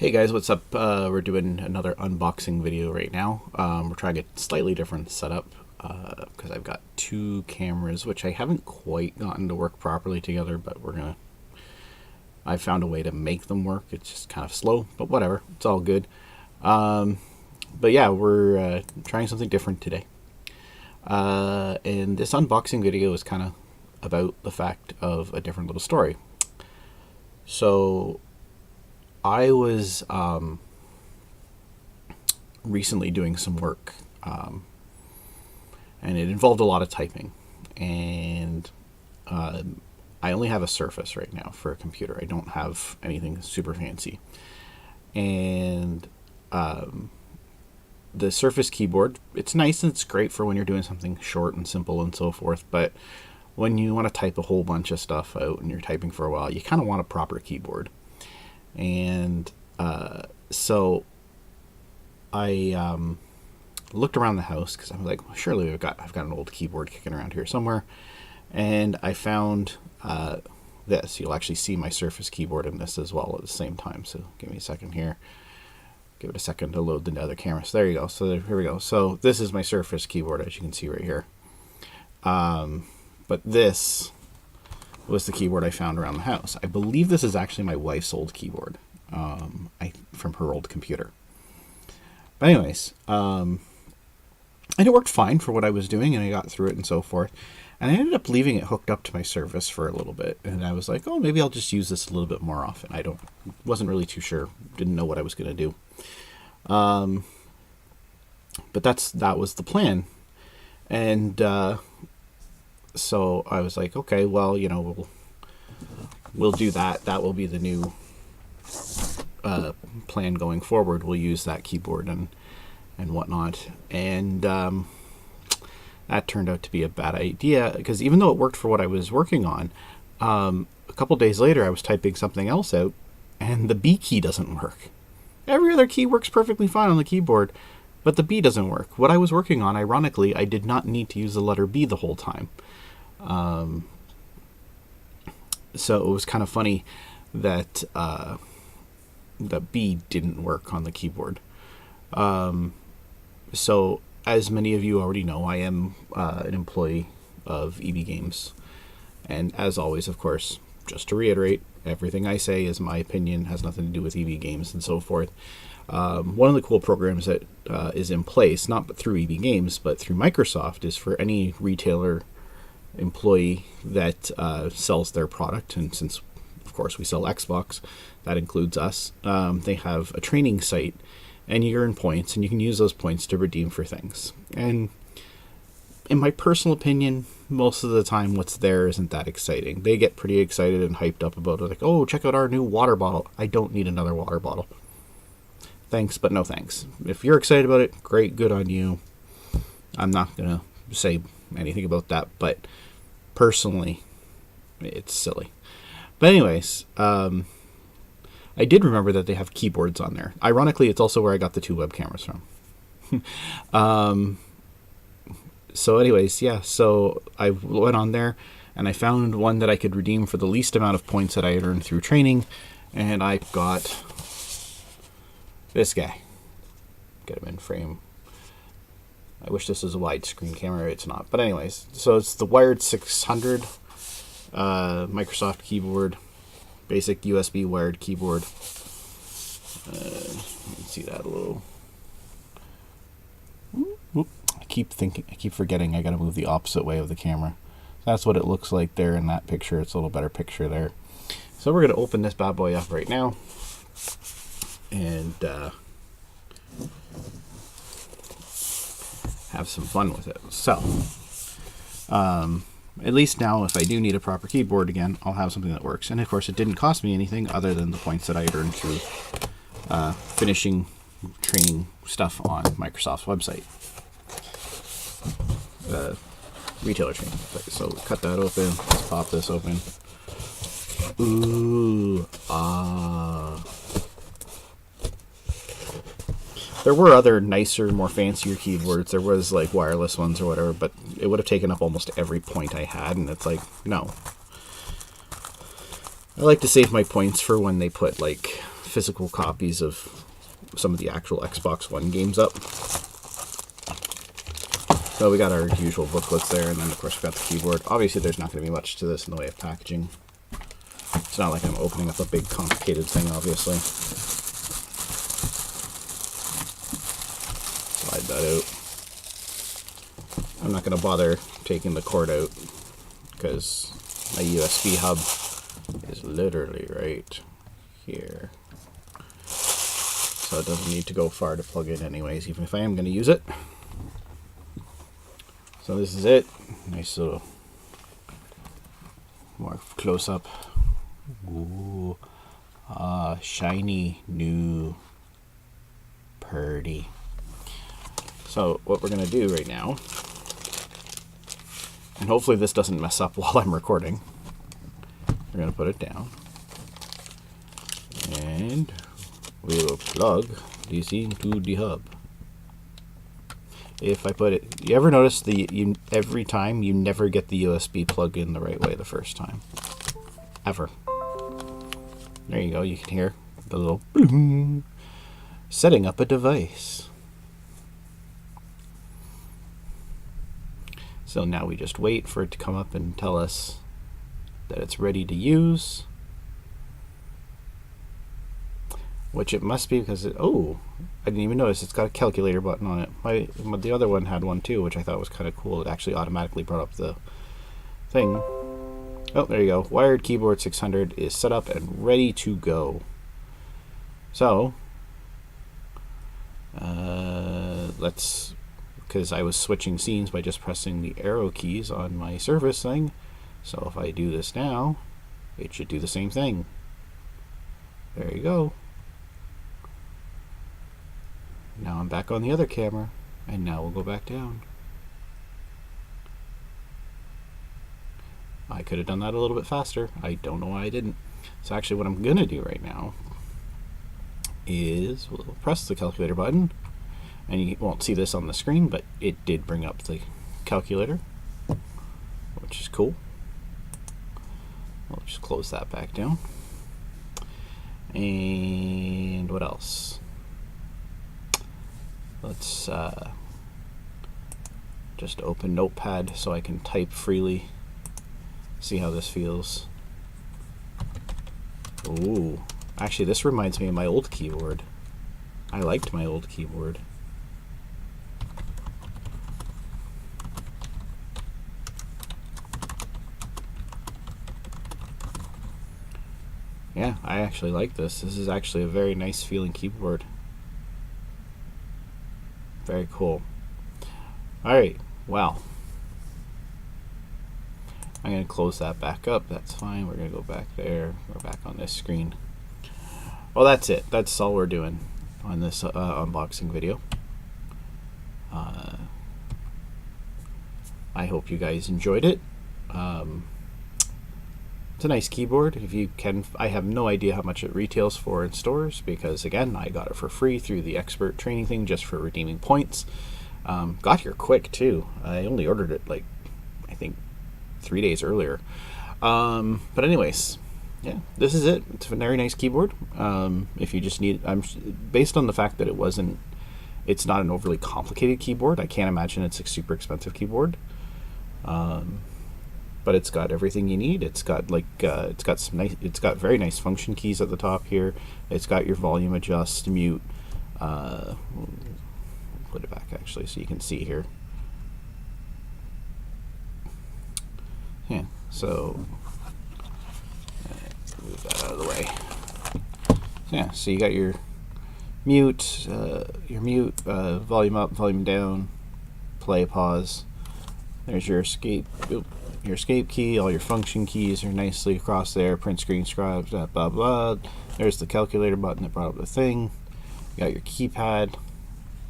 Hey guys, what's up? We're doing another unboxing video right now. We're trying a slightly different setup because I've got two cameras, which I haven't quite gotten to work properly together, but I found a way to make them work. It's just kind of slow, but whatever. It's all good. But yeah, we're trying something different today. And this unboxing video is kind of about the fact of a different little story. So I was recently doing some work, and it involved a lot of typing, and I only have a Surface right now for a computer. I don't have anything super fancy, and the Surface keyboard, it's nice and it's great for when you're doing something short and simple and so forth, but when you want to type a whole bunch of stuff out and you're typing for a while, you kind of want a proper keyboard. And so I looked around the house because I was like, well, surely I've got an old keyboard kicking around here somewhere, and I found this. You'll actually see my Surface keyboard in this as well at the same time. So give me a second here. Give it a second to load the other camera. So there you go. So here we go. So this is my Surface keyboard, as you can see right here. But this was the keyboard I found around the house. I believe this is actually my wife's old keyboard from her old computer. But anyways, and it worked fine for what I was doing, and I got through it and so forth. And I ended up leaving it hooked up to my Surface for a little bit, and I was like, oh, maybe I'll just use this a little bit more often. Wasn't really too sure, didn't know what I was going to do. But that was the plan. And so I was like, okay, well, we'll do that. That will be the new plan going forward. We'll use that keyboard and whatnot. And that turned out to be a bad idea, because even though it worked for what I was working on, a couple days later I was typing something else out, and the B key doesn't work. Every other key works perfectly fine on the keyboard, but the B doesn't work. What I was working on, ironically, I did not need to use the letter B the whole time. So it was kind of funny that the B didn't work on the keyboard. So as many of you already know, I am an employee of EB Games. And as always, of course, just to reiterate, everything I say is my opinion, has nothing to do with EB Games and so forth. One of the cool programs that is in place, not through EB Games, but through Microsoft, is for any retailer employee that sells their product. And since, of course, we sell Xbox, that includes us. They have a training site, and you earn points, and you can use those points to redeem for things. And in my personal opinion, most of the time what's there isn't that exciting. They get pretty excited and hyped up about it, like, oh, check out our new water bottle. I don't need another water bottle. Thanks, but no thanks. If you're excited about it, great, good on you. I'm not going to say anything about that, but personally, it's silly. But anyways, I did remember that they have keyboards on there. Ironically, it's also where I got the two web cameras from. So anyways, yeah, so I went on there and I found one that I could redeem for the least amount of points that I had earned through training, and I got this guy. Get him in frame. I wish this was a widescreen camera. It's not. But anyways, so it's the wired 600 Microsoft keyboard, basic USB wired keyboard. You can see that a little. I keep forgetting I got to move the opposite way of the camera. That's what it looks like there in that picture. It's a little better picture there. So we're going to open this bad boy up right now, and have some fun with it. So, at least now, if I do need a proper keyboard again, I'll have something that works. And of course, it didn't cost me anything other than the points that I earned through finishing training stuff on Microsoft's website. Retailer training website. So cut that open. Let's pop this open. Ooh, There were other nicer, more fancier keyboards. There was like wireless ones or whatever, but it would have taken up almost every point I had, and it's like, no. I like to save my points for when they put like physical copies of some of the actual Xbox One games up. So we got our usual booklets there, and then of course we got the keyboard. Obviously there's not going to be much to this in the way of packaging. It's not like I'm opening up a big complicated thing, obviously. Slide that out. I'm not going to bother taking the cord out because my USB hub is literally right here. So it doesn't need to go far to plug in anyways, even if I am going to use it. So this is it. Nice little more close up. Ooh. Shiny, new, pretty. So what we're going to do right now, and hopefully this doesn't mess up while I'm recording, we're going to put it down. And we will plug this into the hub. If I put it, you ever notice every time you never get the USB plug in the right way the first time? Ever. There you go, you can hear the little boom. Setting up a device. So now we just wait for it to come up and tell us that it's ready to use. Which it must be because oh, I didn't even notice it's got a calculator button on it. The other one had one too, which I thought was kind of cool. It actually automatically brought up the thing. Oh, there you go. Wired keyboard 600 is set up and ready to go. So, let's, because I was switching scenes by just pressing the arrow keys on my Surface thing. So if I do this now, it should do the same thing. There you go. Now I'm back on the other camera, and now we'll go back down. I could have done that a little bit faster. I don't know why I didn't. So actually what I'm going to do right now is we'll press the calculator button, and you won't see this on the screen, but it did bring up the calculator, which is cool. We'll just close that back down. And what else? Let's just open Notepad so I can type freely. See how this feels. Ooh, actually this reminds me of my old keyboard. I liked my old keyboard. Yeah, I actually like this. This is actually a very nice feeling keyboard. Very cool. Alright, well, I'm going to close that back up. That's fine. We're going to go back there. We're back on this screen. Well, that's it. That's all we're doing on this unboxing video. I hope you guys enjoyed it. It's a nice keyboard. If you can, I have no idea how much it retails for in stores because again, I got it for free through the expert training thing just for redeeming points. Got here quick too. I only ordered it like I think 3 days earlier. But anyways, yeah, this is it. It's a very nice keyboard. If you just need, based on the fact that it's not an overly complicated keyboard. I can't imagine it's a super expensive keyboard. But it's got everything you need. It's got like it's got very nice function keys at the top here. It's got your volume adjust, mute. We'll put it back actually so you can see here. Yeah, so move that out of the way. Yeah, so you got your mute, volume up, volume down, play, pause. There's your escape. Your escape key, all your function keys are nicely across there. Print screen, scribes, blah blah blah. There's the calculator button that brought up the thing. You got your keypad,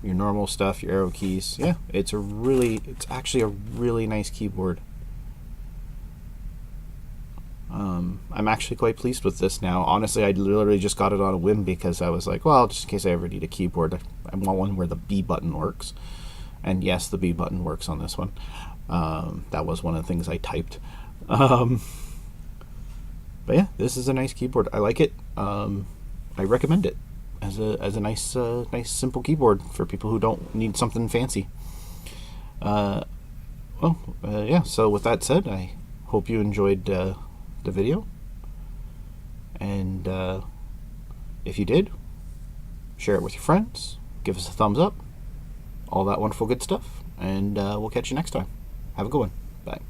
your normal stuff, your arrow keys. Yeah, it's actually a really nice keyboard. I'm actually quite pleased with this now. Honestly, I literally just got it on a whim because I was like, well, just in case I ever need a keyboard, I want one where the B button works. And yes, the B button works on this one. That was one of the things I typed. But yeah, this is a nice keyboard. I like it. I I recommend it as a nice simple keyboard for people who don't need something fancy. Yeah. So with that said, I hope you enjoyed the video, and if you did, share it with your friends, give us a thumbs up, all that wonderful good stuff, and we'll catch you next time. Have a good one. Bye.